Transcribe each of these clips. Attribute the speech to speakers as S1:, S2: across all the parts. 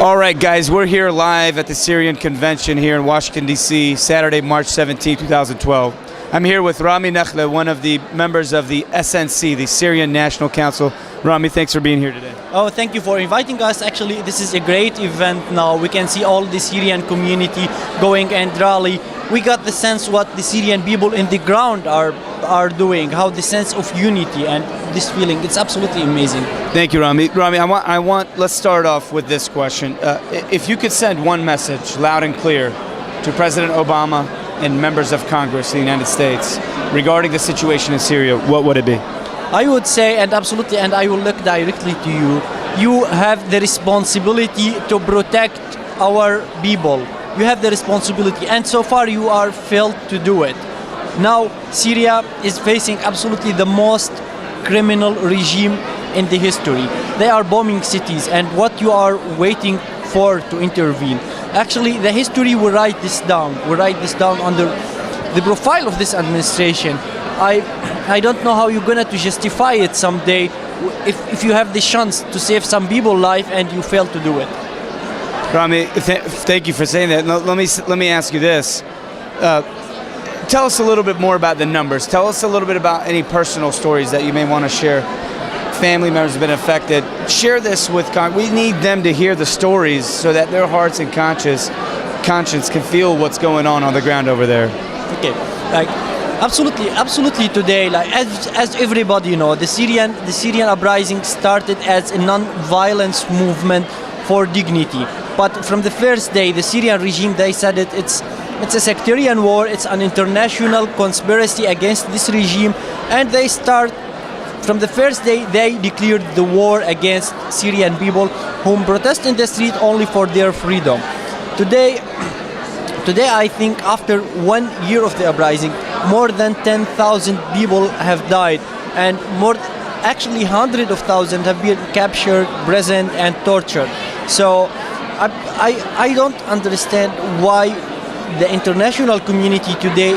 S1: All right, guys, we're here live at the Syrian Convention here in Washington, D.C., Saturday, March 17, 2012. I'm here with Rami Nakhle, one of the members of the SNC, the Syrian National Council. Rami, thanks for being here today.
S2: Oh, thank you for inviting us. Actually, this is a great event now. We can see all the Syrian community going and rally. We got the sense what the Syrian people in the ground are doing, how the sense of unity and this feeling. It's absolutely amazing.
S1: Thank you, Rami. Rami, let's start off with this question. If you could send one message loud and clear to President Obama and members of Congress in the United States regarding the situation in Syria, what would it be?
S2: I would say, and absolutely, and I will look directly to you, you have the responsibility to protect our people. You have the responsibility, and so far you are failed to do it. Now, Syria is facing absolutely the most criminal regime in the history. They are bombing cities, and what you are waiting for to intervene. Actually, the history will write this down. Will write this down under the profile of this administration. I don't know how you're gonna to justify it someday if you have the chance to save some people's life and you fail to do it.
S1: Rami, thank you for saying that. Let me ask you this. Tell us a little bit more about the numbers. Tell us a little bit about any personal stories that you may want to share. Family members have been affected. Share this with Congress. We need them to hear the stories so that their hearts and conscience can feel what's going on the ground over there.
S2: Okay, absolutely today, as everybody knows, the Syrian uprising started as a non-violence movement for dignity. But from the first day, the Syrian regime, they said it's a sectarian war, it's an international conspiracy against this regime, and from the first day, they declared the war against Syrian people whom protest in the street only for their freedom. Today, I think after 1 year of the uprising, more than 10,000 people have died, and actually hundreds of thousands have been captured, imprisoned, and tortured. So I don't understand why the international community today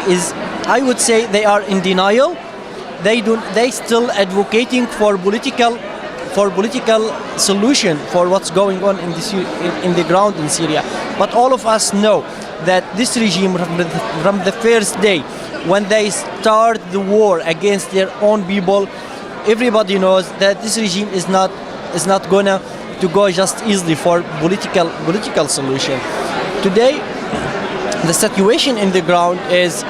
S2: I would say they are in denial. They still advocating for political solution for what's going on in the ground in Syria. But all of us know that this regime from the first day when they start the war against their own people, everybody knows that this regime is not gonna to go just easily for political solution. Today, the situation in the ground is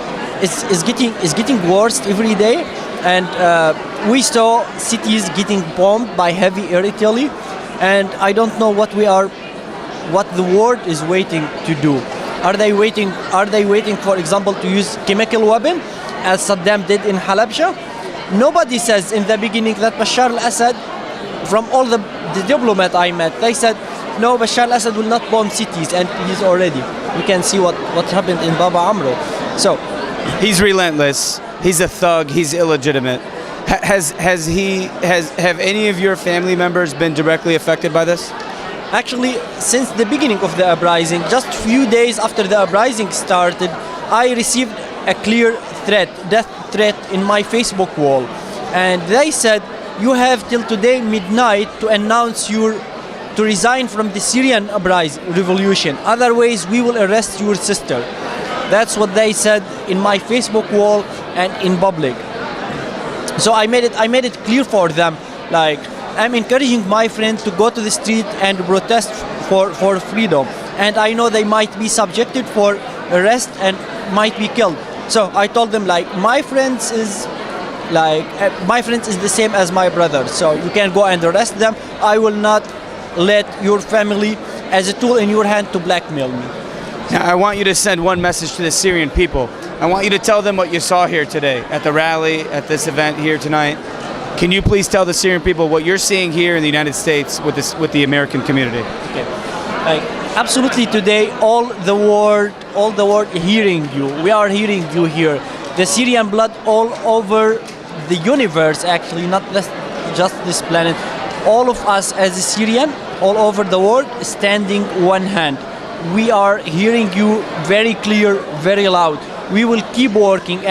S2: getting worse every day, and we saw cities getting bombed by heavy artillery, and I don't know what the world is waiting to do. Are they waiting, for example, to use chemical weapon as Saddam did in Halabja? Nobody says in the beginning that Bashar al-Assad, from all the diplomats I met, they said, no, Bashar al-Assad will not bomb cities, and he's already. We can see what happened in Baba Amro. So,
S1: he's relentless. He's a thug. He's illegitimate. Have any of your family members been directly affected by this?
S2: Actually, since the beginning of the uprising, just few days after the uprising started, I received a clear death threat in my Facebook wall, and they said, you have till today midnight to announce to resign from the Syrian Revolution. Otherwise, we will arrest your sister. That's what they said in my Facebook wall and in public. So I made it clear for them, like, I'm encouraging my friends to go to the street and protest for freedom. And I know they might be subjected for arrest and might be killed. So I told them, like, my friends is the same as my brother. So you can go and arrest them. I will not let your family as a tool in your hand to blackmail me.
S1: Now, I want you to send one message to the Syrian people. I want you to tell them what you saw here today at the rally, at this event here tonight. Can you please tell the Syrian people what you're seeing here in the United States with the American community?
S2: Okay. Absolutely today, all the world hearing you. We are hearing you here. The Syrian blood all over the universe, actually, not just this planet. All of us as a Syrian, all over the world, standing one hand. We are hearing you very clear, very loud. We will keep working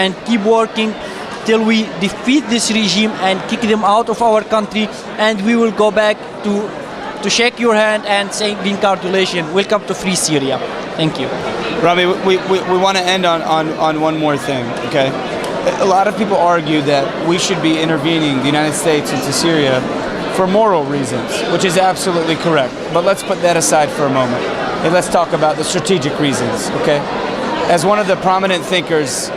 S2: till we defeat this regime and kick them out of our country, and we will go back to to shake your hand and say congratulations, welcome to free Syria. Thank you.
S1: Rami, we want to end on one more thing, okay? A lot of people argue that we should be intervening, the United States, into Syria for moral reasons, which is absolutely correct. But let's put that aside for a moment, and let's talk about the strategic reasons, okay? As one of the prominent thinkers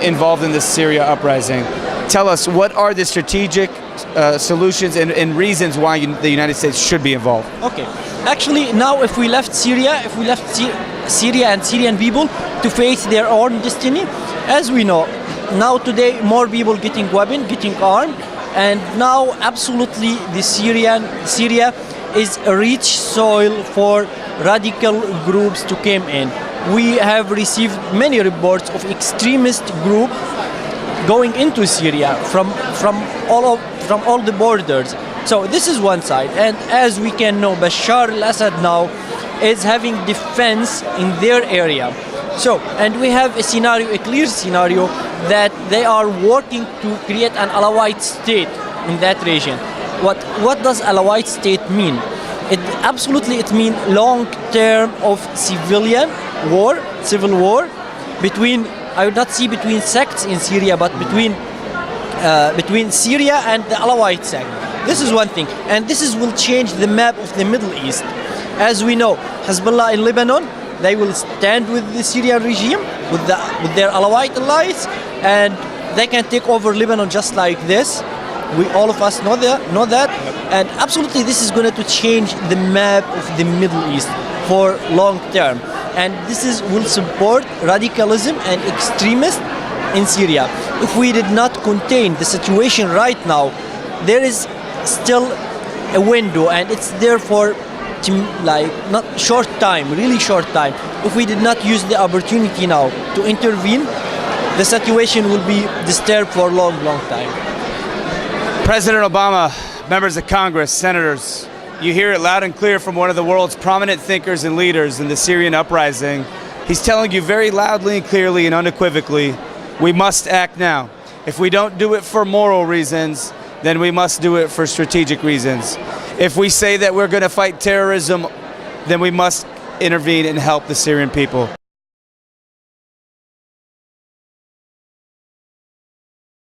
S1: involved in this Syria uprising, tell us, what are the strategic solutions and reasons why the United States should be involved?
S2: Okay. Actually, now if we left Syria, Syria and Syrian people to face their own destiny, as we know, now today more people getting weapon, getting armed, and now absolutely the Syria is a rich soil for radical groups to come in. We have received many reports of extremist groups going into Syria from all the borders. So this is one side, and as we can know, Bashar al-Assad now is having defense in their area. So, and we have a clear scenario that they are working to create an Alawite state in that region. What does Alawite state mean? It means long term of civil war between, I would not say between sects in Syria, but between Syria and the Alawite sect. This is one thing, and will change the map of the Middle East. As we know, Hezbollah in Lebanon, they will stand with the Syrian regime, with their Alawite allies, and they can take over Lebanon just like this. All of us know that, and absolutely this is going to change the map of the Middle East for long term, and will support radicalism and extremism in Syria. If we did not contain the situation right now, there is still a window, and it's there for not short time, really short time. If we did not use the opportunity now to intervene, the situation will be disturbed for a long time.
S1: President Obama, members of Congress, senators, you hear it loud and clear from one of the world's prominent thinkers and leaders in the Syrian uprising. He's telling you very loudly and clearly and unequivocally, we must act now. If we don't do it for moral reasons, then we must do it for strategic reasons. If we say that we're going to fight terrorism, then we must intervene and help the Syrian people.